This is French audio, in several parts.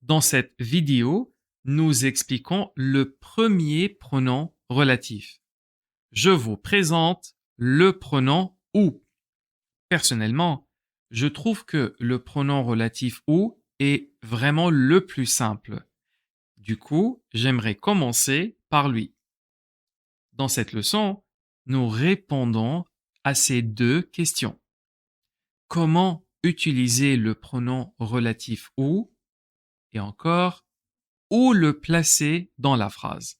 Dans cette vidéo, nous expliquons le premier pronom relatif. Je vous présente le pronom ou. Personnellement, je trouve que le pronom relatif ou est vraiment le plus simple. Du coup, j'aimerais commencer par lui. Dans cette leçon, nous répondons à ces deux questions. Comment utiliser le pronom relatif ou et encore où le placer dans la phrase.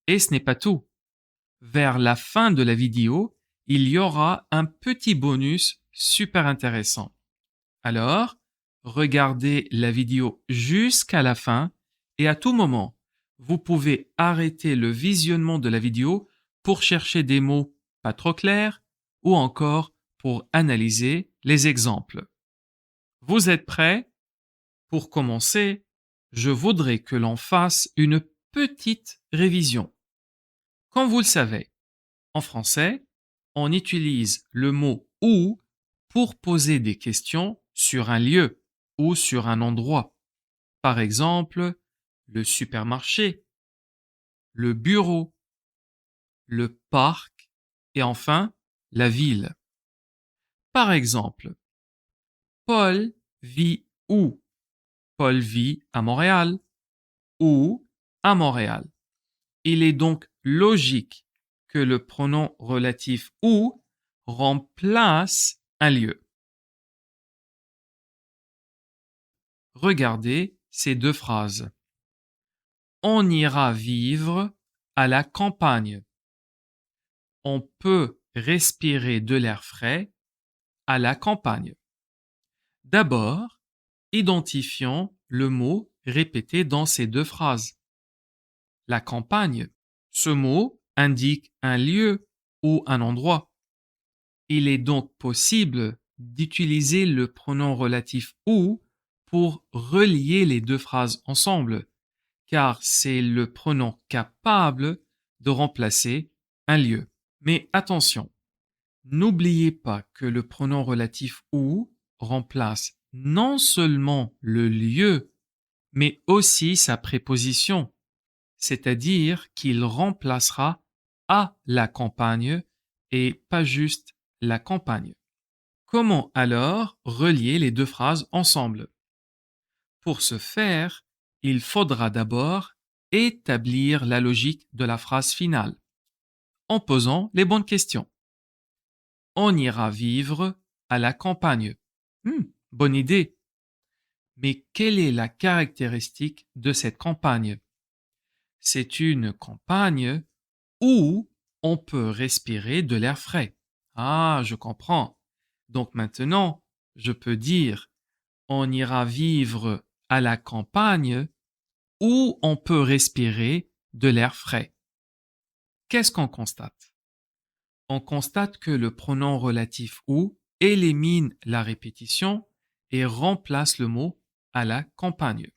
Et ce n'est pas tout. Vers la fin de la vidéo, il y aura un petit bonus super intéressant. Alors, regardez la vidéo jusqu'à la fin et à tout moment, vous pouvez arrêter le visionnement de la vidéo pour chercher des mots pas trop clairs ou encore pour analyser les exemples. Vous êtes prêts? Pour commencer, je voudrais que l'on fasse une petite révision. Comme vous le savez, en français, on utilise le mot où pour poser des questions sur un lieu ou sur un endroit. Par exemple, le supermarché, le bureau, le parc et enfin la ville. Par exemple, Paul vit où? Paul vit à Montréal ou à Montréal. Il est donc logique que le pronom relatif où remplace un lieu. Regardez ces deux phrases. On ira vivre à la campagne. On peut respirer de l'air frais à la campagne. D'abord, identifions le mot répété dans ces deux phrases. La campagne. Ce mot indique un lieu ou un endroit. Il est donc possible d'utiliser le pronom relatif ou pour relier les deux phrases ensemble, car c'est le pronom capable de remplacer un lieu. Mais attention, n'oubliez pas que le pronom relatif ou remplace non seulement le lieu, mais aussi sa préposition, c'est-à-dire qu'il remplacera à la campagne et pas juste la campagne. Comment alors relier les deux phrases ensemble? Pour ce faire, il faudra d'abord établir la logique de la phrase finale en posant les bonnes questions. On ira vivre à la campagne. Bonne idée. Mais quelle est la caractéristique de cette campagne? C'est une campagne où on peut respirer de l'air frais. Ah, je comprends. Donc maintenant, je peux dire on ira vivre à la campagne où on peut respirer de l'air frais. Qu'est-ce qu'on constate? On constate que le pronom relatif où élimine la répétition et remplace le mot à la campagne.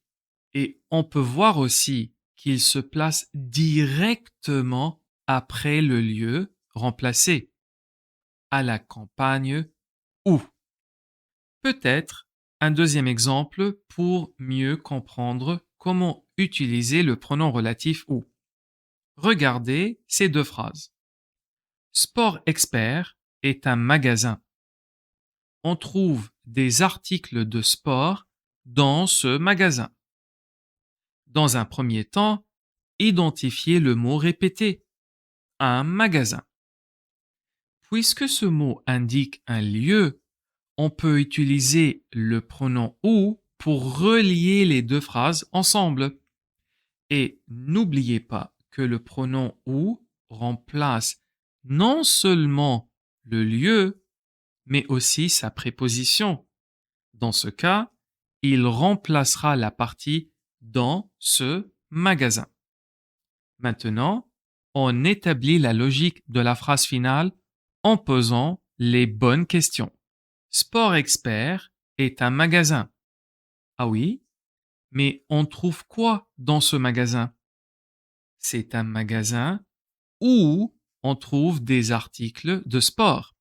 Et on peut voir aussi qu'il se place directement après le lieu remplacé. À la campagne où. Peut-être un deuxième exemple pour mieux comprendre comment utiliser le pronom relatif où. Regardez ces deux phrases. Sport Expert est un magasin. On trouve des articles de sport dans ce magasin. Dans un premier temps, identifiez le mot répété. Un magasin. Puisque ce mot indique un lieu, on peut utiliser le pronom où pour relier les deux phrases ensemble. Et n'oubliez pas que le pronom où remplace non seulement le lieu, mais aussi sa préposition. Dans ce cas, il remplacera la partie dans ce magasin. Maintenant, on établit la logique de la phrase finale en posant les bonnes questions. Sport Expert est un magasin. Ah oui, mais on trouve quoi dans ce magasin? C'est un magasin où on trouve des articles de sport.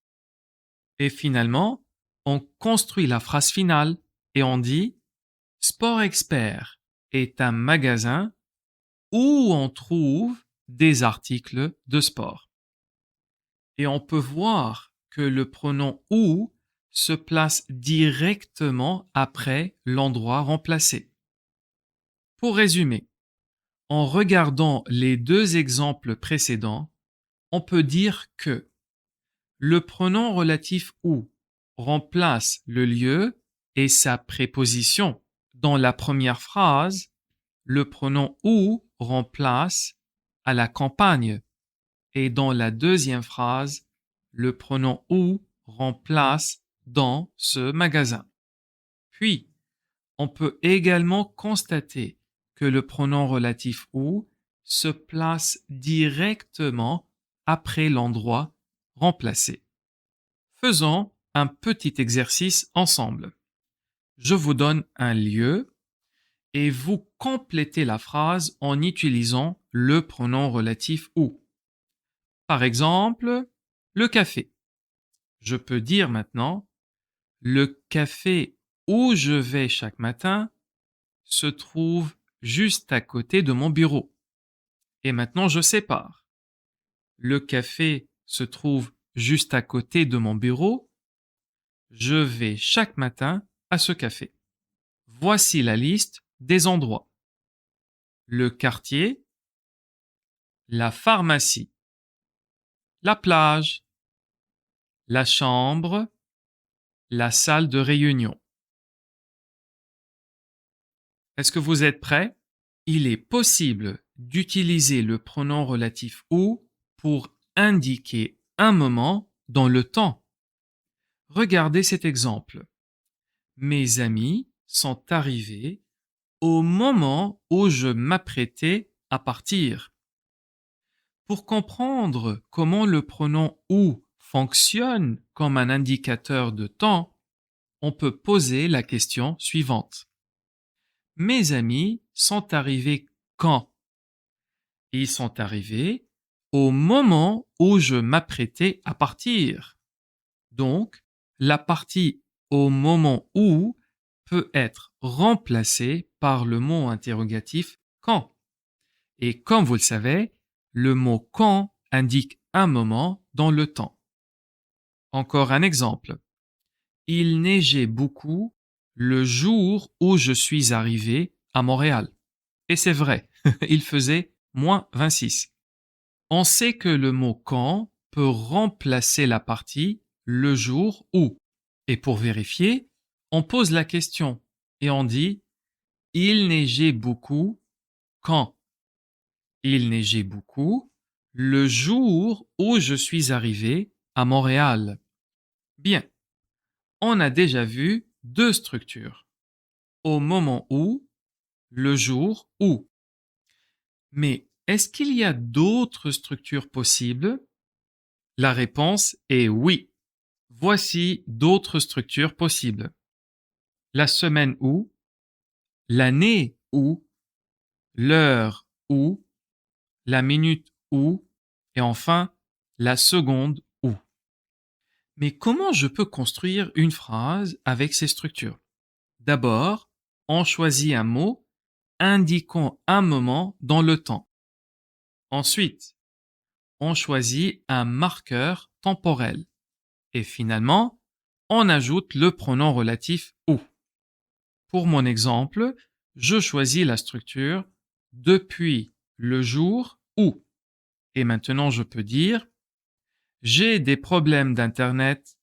Et finalement, on construit la phrase finale et on dit Sport Expert est un magasin où on trouve des articles de sport. Et on peut voir que le pronom où se place directement après l'endroit remplacé. Pour résumer, en regardant les deux exemples précédents, on peut dire que le pronom relatif où remplace le lieu et sa préposition. Dans la première phrase, le pronom où remplace à la campagne et dans la deuxième phrase, le pronom où remplace dans ce magasin. Puis, on peut également constater que le pronom relatif où se place directement après l'endroit remplacé. Faisons un petit exercice ensemble. Je vous donne un lieu et vous complétez la phrase en utilisant le pronom relatif où. Par exemple, le café. Je peux dire maintenant, le café où je vais chaque matin se trouve juste à côté de mon bureau. Et maintenant, je sépare. Le café se trouve juste à côté de mon bureau. Je vais chaque matin à ce café. Voici la liste des endroits. Le quartier, la pharmacie, la plage, la chambre, la salle de réunion. Est-ce que vous êtes prêts? Il est possible d'utiliser le pronom relatif où pour indiquer un moment dans le temps. Regardez cet exemple. Mes amis sont arrivés au moment où je m'apprêtais à partir. Pour comprendre comment le pronom où fonctionne comme un indicateur de temps, on peut poser la question suivante. Mes amis sont arrivés quand? Ils sont arrivés au moment où je m'apprêtais à partir. Donc, la partie au moment où peut être remplacée par le mot interrogatif quand. Et comme vous le savez, le mot quand indique un moment dans le temps. Encore un exemple. Il neigeait beaucoup le jour où je suis arrivé à Montréal. Et c'est vrai, il faisait -26. On sait que le mot quand peut remplacer la partie le jour où. Et pour vérifier, on pose la question et on dit il neigeait beaucoup quand? Il neigeait beaucoup le jour où je suis arrivé à Montréal. Bien, on a déjà vu deux structures. Au moment où, le jour où. Mais est-ce qu'il y a d'autres structures possibles? La réponse est oui. Voici d'autres structures possibles. La semaine où, l'année où, l'heure où, la minute où, et enfin la seconde où. Mais comment je peux construire une phrase avec ces structures? D'abord, on choisit un mot indiquant un moment dans le temps. Ensuite, on choisit un marqueur temporel. Et finalement, on ajoute le pronom relatif où. Pour mon exemple, je choisis la structure depuis le jour où. Et maintenant, je peux dire j'ai des problèmes d'Internet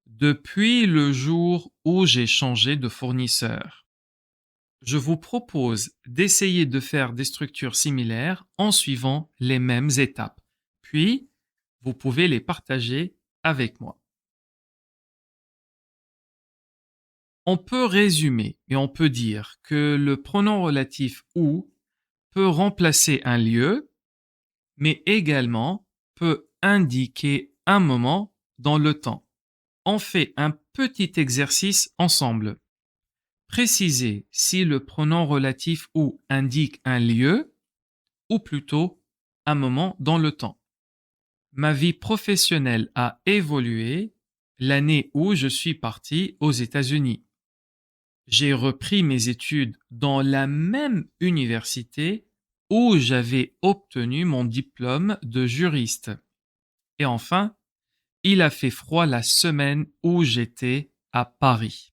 depuis le jour où j'ai changé de fournisseur. Je vous propose d'essayer de faire des structures similaires en suivant les mêmes étapes. Puis, vous pouvez les partager avec moi. On peut résumer et on peut dire que le pronom relatif où peut remplacer un lieu, mais également peut indiquer un moment dans le temps. On fait un petit exercice ensemble. Précisez si le pronom relatif où indique un lieu ou plutôt un moment dans le temps. Ma vie professionnelle a évolué l'année où je suis parti aux États-Unis. J'ai repris mes études dans la même université où j'avais obtenu mon diplôme de juriste. Et enfin, il a fait froid la semaine où j'étais à Paris.